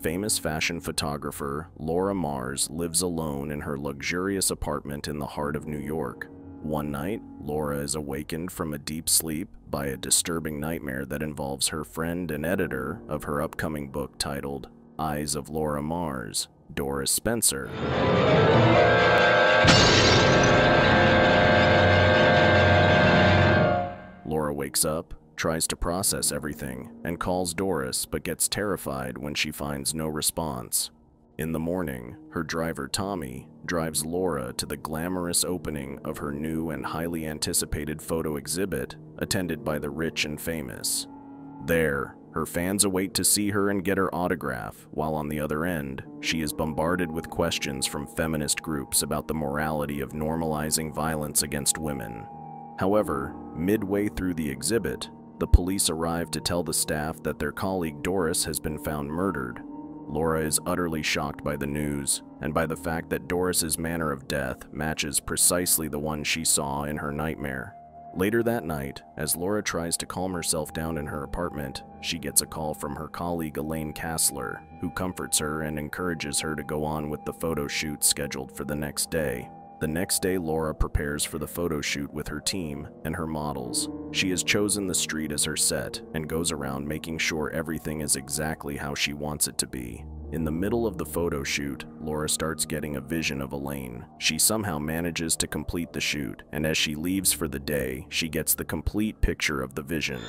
Famous fashion photographer Laura Mars lives alone in her luxurious apartment in the heart of New York. One night, Laura is awakened from a deep sleep by a disturbing nightmare that involves her friend and editor of her upcoming book titled Eyes of Laura Mars, Doris Spencer. Laura wakes up, tries to process everything, and calls Doris but gets terrified when she finds no response. In the morning, her driver Tommy drives Laura to the glamorous opening of her new and highly anticipated photo exhibit, attended by the rich and famous. There, her fans await to see her and get her autograph, while on the other end, she is bombarded with questions from feminist groups about the morality of normalizing violence against women. However, midway through the exhibit, the police arrive to tell the staff that their colleague Doris has been found murdered. Laura is utterly shocked by the news, and by the fact that Doris's manner of death matches precisely the one she saw in her nightmare. Later that night, as Laura tries to calm herself down in her apartment, she gets a call from her colleague Elaine Kassler, who comforts her and encourages her to go on with the photo shoot scheduled for the next day. The next day, Laura prepares for the photo shoot with her team and her models. She has chosen the street as her set and goes around making sure everything is exactly how she wants it to be. In the middle of the photo shoot, Laura starts getting a vision of Elaine. She somehow manages to complete the shoot, and as she leaves for the day, she gets the complete picture of the vision.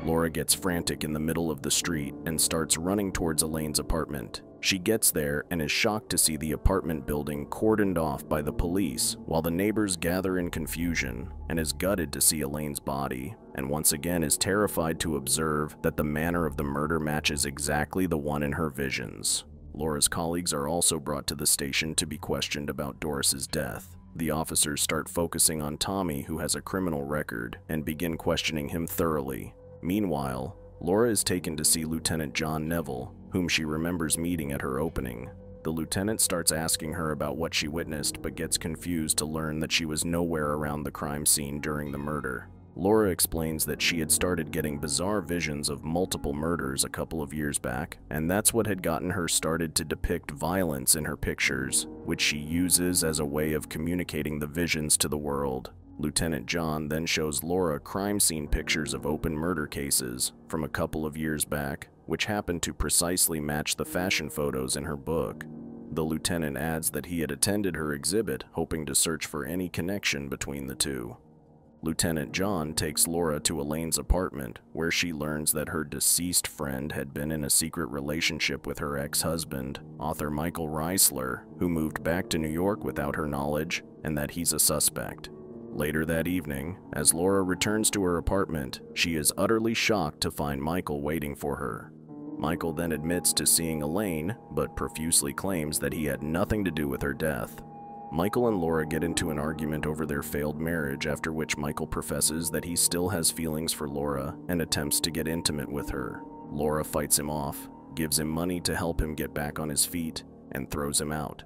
Laura gets frantic in the middle of the street and starts running towards Elaine's apartment. She gets there and is shocked to see the apartment building cordoned off by the police, while the neighbors gather in confusion, and is gutted to see Elaine's body, and once again is terrified to observe that the manner of the murder matches exactly the one in her visions. Laura's colleagues are also brought to the station to be questioned about Doris's death. The officers start focusing on Tommy, who has a criminal record, and begin questioning him thoroughly. Meanwhile, Laura is taken to see Lieutenant John Neville, whom she remembers meeting at her opening. The lieutenant starts asking her about what she witnessed but gets confused to learn that she was nowhere around the crime scene during the murder. Laura explains that she had started getting bizarre visions of multiple murders a couple of years back, and that's what had gotten her started to depict violence in her pictures, which she uses as a way of communicating the visions to the world. Lieutenant John then shows Laura crime scene pictures of open murder cases from a couple of years back, which happened to precisely match the fashion photos in her book. The lieutenant adds that he had attended her exhibit, hoping to search for any connection between the two. Lieutenant John takes Laura to Elaine's apartment, where she learns that her deceased friend had been in a secret relationship with her ex-husband, author Michael Reisler, who moved back to New York without her knowledge, and that he's a suspect. Later that evening, as Laura returns to her apartment, she is utterly shocked to find Michael waiting for her. Michael then admits to seeing Elaine, but profusely claims that he had nothing to do with her death. Michael and Laura get into an argument over their failed marriage, after which Michael professes that he still has feelings for Laura and attempts to get intimate with her. Laura fights him off, gives him money to help him get back on his feet, and throws him out.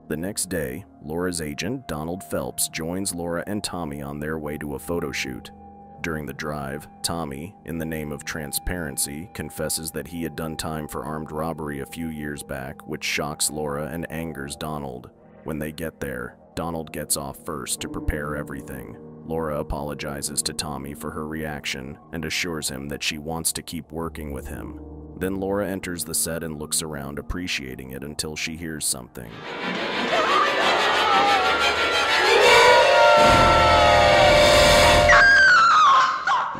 The next day, Laura's agent, Donald Phelps, joins Laura and Tommy on their way to a photo shoot. During the drive, Tommy, in the name of transparency, confesses that he had done time for armed robbery a few years back, which shocks Laura and angers Donald. When they get there, Donald gets off first to prepare everything. Laura apologizes to Tommy for her reaction and assures him that she wants to keep working with him. Then Laura enters the set and looks around, appreciating it until she hears something.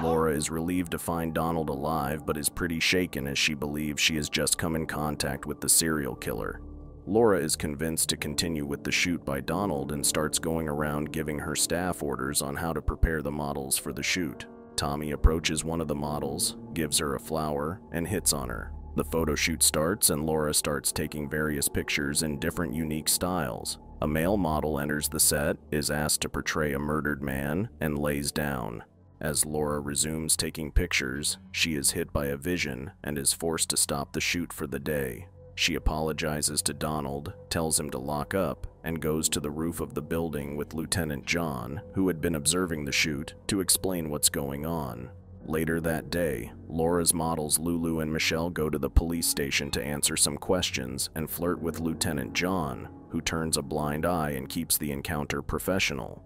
Laura is relieved to find Donald alive, but is pretty shaken as she believes she has just come in contact with the serial killer. Laura is convinced to continue with the shoot by Donald and starts going around giving her staff orders on how to prepare the models for the shoot. Tommy approaches one of the models, gives her a flower, and hits on her. The photo shoot starts and Laura starts taking various pictures in different unique styles. A male model enters the set, is asked to portray a murdered man, and lays down. As Laura resumes taking pictures, she is hit by a vision and is forced to stop the shoot for the day. She apologizes to Donald, tells him to lock up, and goes to the roof of the building with Lieutenant John, who had been observing the shoot, to explain what's going on. Later that day, Laura's models Lulu and Michelle go to the police station to answer some questions and flirt with Lieutenant John, who turns a blind eye and keeps the encounter professional.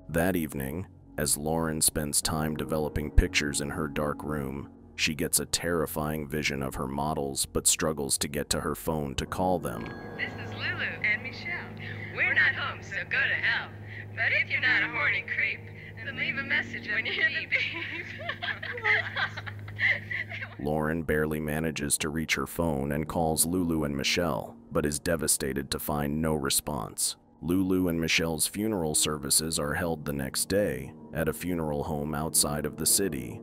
That evening, as Lauren spends time developing pictures in her dark room, she gets a terrifying vision of her models but struggles to get to her phone to call them. This is Lulu and Michelle. We're not home, so go to hell. But if you're not a horny creep, then leave a message when you hear the beep. Lauren barely manages to reach her phone and calls Lulu and Michelle, but is devastated to find no response. Lulu and Michelle's funeral services are held the next day at a funeral home outside of the city.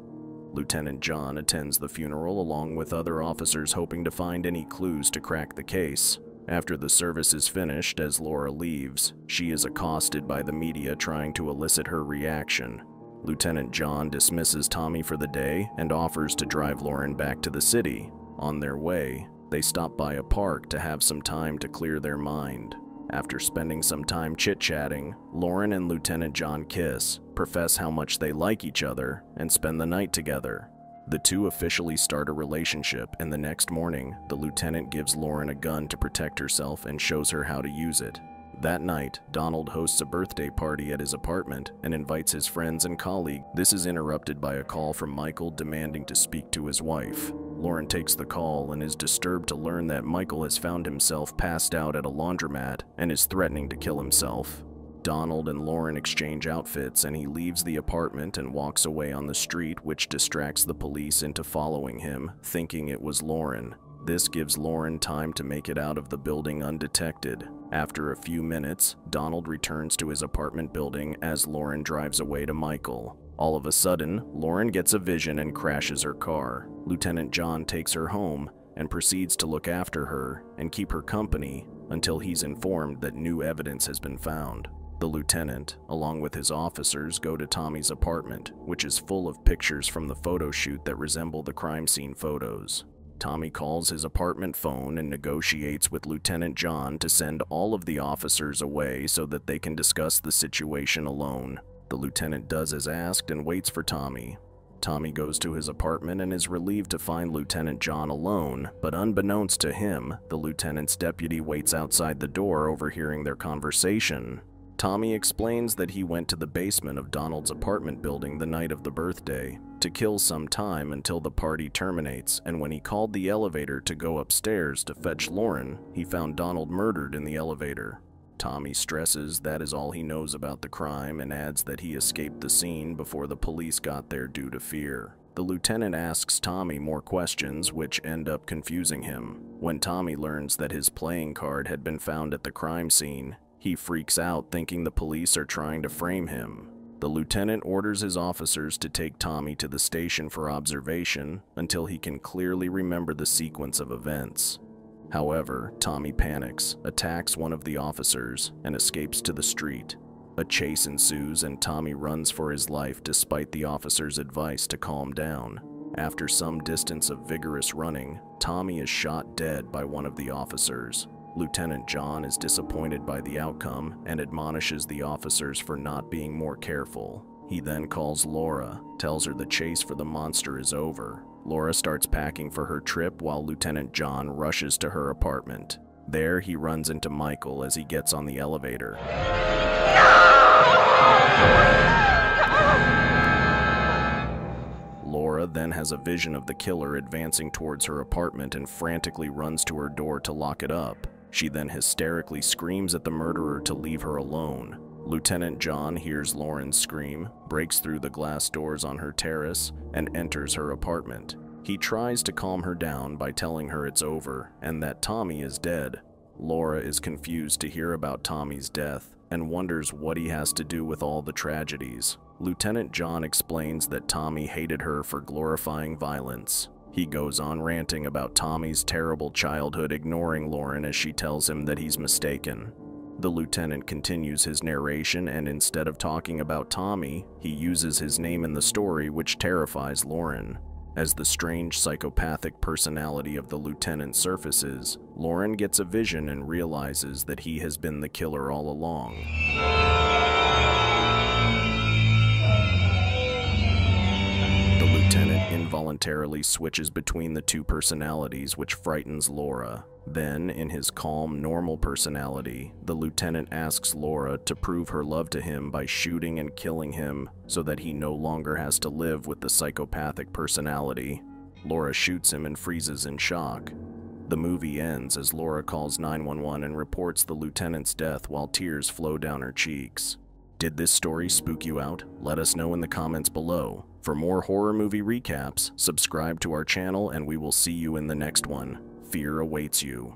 Lieutenant John attends the funeral along with other officers hoping to find any clues to crack the case. After the service is finished, as Laura leaves, she is accosted by the media trying to elicit her reaction. Lieutenant John dismisses Tommy for the day and offers to drive Lauren back to the city. On their way, they stop by a park to have some time to clear their mind. After spending some time chit-chatting, Lauren and Lieutenant John kiss, profess how much they like each other, and spend the night together. The two officially start a relationship, and the next morning, the lieutenant gives Lauren a gun to protect herself and shows her how to use it. That night, Donald hosts a birthday party at his apartment and invites his friends and colleagues. This is interrupted by a call from Michael demanding to speak to his wife. Lauren takes the call and is disturbed to learn that Michael has found himself passed out at a laundromat and is threatening to kill himself. Donald and Lauren exchange outfits and he leaves the apartment and walks away on the street, which distracts the police into following him, thinking it was Lauren. This gives Lauren time to make it out of the building undetected. After a few minutes, Donald returns to his apartment building as Lauren drives away to Michael. All of a sudden, Lauren gets a vision and crashes her car. Lieutenant John takes her home and proceeds to look after her and keep her company until he's informed that new evidence has been found. The lieutenant, along with his officers, go to Tommy's apartment, which is full of pictures from the photo shoot that resemble the crime scene photos. Tommy calls his apartment phone and negotiates with Lieutenant John to send all of the officers away so that they can discuss the situation alone. The lieutenant does as asked and waits for Tommy. Tommy goes to his apartment and is relieved to find Lieutenant John alone, but unbeknownst to him, the lieutenant's deputy waits outside the door overhearing their conversation. Tommy explains that he went to the basement of Donald's apartment building the night of the birthday to kill some time until the party terminates, and when he called the elevator to go upstairs to fetch Lauren, he found Donald murdered in the elevator. Tommy stresses that is all he knows about the crime and adds that he escaped the scene before the police got there due to fear. The lieutenant asks Tommy more questions which end up confusing him. When Tommy learns that his playing card had been found at the crime scene, he freaks out thinking the police are trying to frame him. The lieutenant orders his officers to take Tommy to the station for observation until he can clearly remember the sequence of events. However, Tommy panics, attacks one of the officers, and escapes to the street. A chase ensues and Tommy runs for his life despite the officer's advice to calm down. After some distance of vigorous running, Tommy is shot dead by one of the officers. Lieutenant John is disappointed by the outcome and admonishes the officers for not being more careful. He then calls Laura, tells her the chase for the monster is over. Laura starts packing for her trip while Lieutenant John rushes to her apartment. There, he runs into Michael as he gets on the elevator. Laura then has a vision of the killer advancing towards her apartment and frantically runs to her door to lock it up. She then hysterically screams at the murderer to leave her alone. Lieutenant John hears Lauren's scream, breaks through the glass doors on her terrace, and enters her apartment. He tries to calm her down by telling her it's over and that Tommy is dead. Laura is confused to hear about Tommy's death and wonders what he has to do with all the tragedies. Lieutenant John explains that Tommy hated her for glorifying violence. He goes on ranting about Tommy's terrible childhood, ignoring Lauren as she tells him that he's mistaken. The lieutenant continues his narration, and instead of talking about Tommy, he uses his name in the story, which terrifies Lauren. As the strange psychopathic personality of the lieutenant surfaces, Lauren gets a vision and realizes that he has been the killer all along. The lieutenant involuntarily switches between the two personalities, which frightens Laura. Then, in his calm, normal personality, the lieutenant asks Laura to prove her love to him by shooting and killing him so that he no longer has to live with the psychopathic personality. Laura shoots him and freezes in shock. The movie ends as Laura calls 911 and reports the lieutenant's death while tears flow down her cheeks. Did this story spook you out? Let us know in the comments below. For more horror movie recaps, subscribe to our channel and we will see you in the next one. Fear awaits you.